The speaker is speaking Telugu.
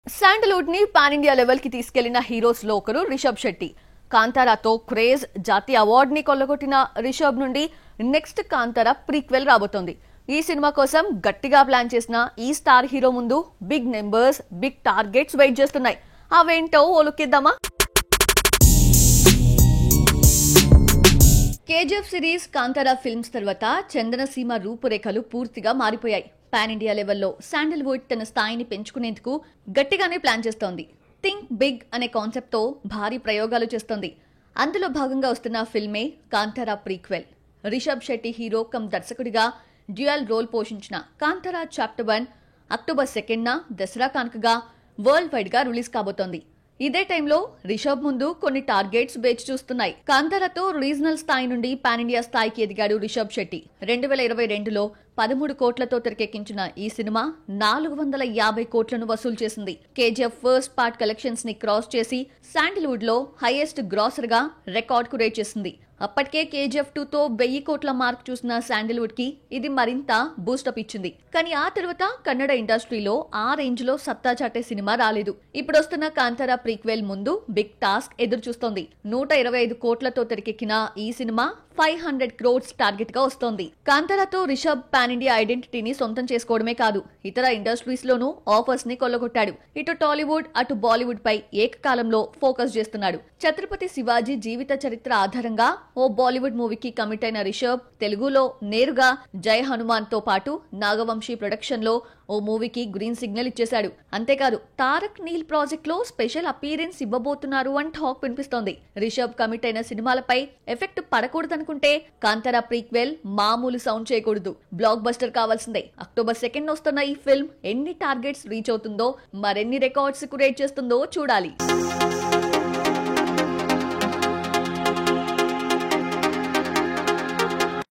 శాండల్వుడ్ ని పాన్ ఇండియా లెవెల్ కి తీసుకెళ్లిన హీరోస్ లో ఒకరు రిషబ్ శెట్టి. కాంతారాతో క్రేజ్ జాతీయ అవార్డ్ ని కొల్లగొట్టిన రిషబ్ నుండి నెక్స్ట్ కాంతారా ప్రీక్వెల్ రాబోతోంది. ఈ సినిమా కోసం గట్టిగా ప్లాన్ చేసిన ఈ స్టార్ హీరో ముందు big numbers, big targets wait చేస్తున్నాయి. అవేంటో ఓ లుక్ ఇద్దామా? కేజీఎఫ్ సిరీస్, కాంతారా ఫిల్మ్స్ తర్వాత చందనసీమ రూపురేఖలు పూర్తిగా మారిపోయాయి. పాన్ ఇండియా లెవెల్లో శాండల్వుడ్ తన స్థాయిని పెంచుకునేందుకు గట్టిగానే ప్లాన్ చేస్తోంది. థింక్ బిగ్ అనే కాన్సెప్ట్ తో భారీ ప్రయోగాలు చేస్తోంది. అందులో భాగంగా వస్తున్న ఫిల్మే Kantara prequel. Rishab Shetty hero come దర్శకుడిగా డ్యూయల్ రోల్ పోషించిన కాంతారా చాప్టర్ 1 అక్టోబర్ 2న దసరా కానుకగా వరల్డ్ వైడ్ గా రిలీజ్ కాబోతోంది. ఇదే టైంలో రిషబ్ ముందు కొన్ని టార్గెట్స్ వేచి చూస్తున్నాయి. కాంతారాతో రీజనల్ స్థాయి నుండి పాన్ ఇండియా స్థాయికి ఎదిగాడు రిషబ్ శెట్టి. 2022లో 13 కోట్లతో తెరకెక్కించిన ఈ సినిమా 450 కోట్లను వసూలు చేసింది. కేజీఎఫ్ ఫస్ట్ పార్ట్ కలెక్షన్స్ ని క్రాస్ చేసి శాండల్వుడ్ లో హైయెస్ట్ గ్రాసర్ గా రికార్డ్ కు రేట్ చేసింది. అప్పటికే కేజీఎఫ్ 2తో 1000 కోట్ల మార్క్ చూసిన శాండల్వుడ్ కి ఇది మరింత బూస్టప్ ఇచ్చింది. కానీ ఆ తర్వాత కన్నడ ఇండస్ట్రీలో ఆ రేంజ్ లో సత్తా చాటే సినిమా రాలేదు. ఇప్పుడు వస్తున్న కాంతారా ప్రీక్వెల్ ముందు బిగ్ టాస్క్ ఎదురు చూస్తోంది. 125 కోట్లతో తెరకెక్కిన ఈ సినిమా 500 క్రోర్స్ టార్గెట్ గా వస్తోంది. కాంతారాతో రిషబ్ పాన్ ఇండియా ఐడెంటిటీని సొంతం చేసుకోవడమే కాదు, ఇతర ఇండస్ట్రీస్ లోనూ ఆఫర్స్ ని కొల్లగొట్టాడు. ఇటు టాలీవుడ్, అటు బాలీవుడ్ పై ఏకకాలంలో ఫోకస్ చేస్తున్నాడు. ఛత్రపతి శివాజీ జీవిత చరిత్ర ఆధారంగా ఓ బాలీవుడ్ మూవీకి కమిట్ అయిన రిషబ్ తెలుగులో నేరుగా జై హనుమాన్ తో పాటు నాగవంశీ ప్రొడక్షన్ లో ఓ మూవీకి గ్రీన్ సిగ్నల్ ఇచ్చేశాడు. అంతేకాదు తారక్ నీల్ ప్రాజెక్ట్ లో స్పెషల్ అపీరెన్స్ ఇవ్వబోతున్నారు అని టాక్ వినిపిస్తోంది. రిషబ్ కమిట్ అయిన సినిమాలపై ఎఫెక్ట్ పడకూడదనుకుంటే కాంతారా ప్రీక్వెల్ మామూలు సౌండ్ చేయకూడదు, బ్లాక్ బస్టర్ కావాల్సిందే. అక్టోబర్ 2న వస్తున్న ఈ ఫిల్మ్ ఎన్ని టార్గెట్స్ రీచ్ అవుతుందో, మరెన్ని రికార్డ్స్ కు రేట్ చేస్తుందో చూడాలి.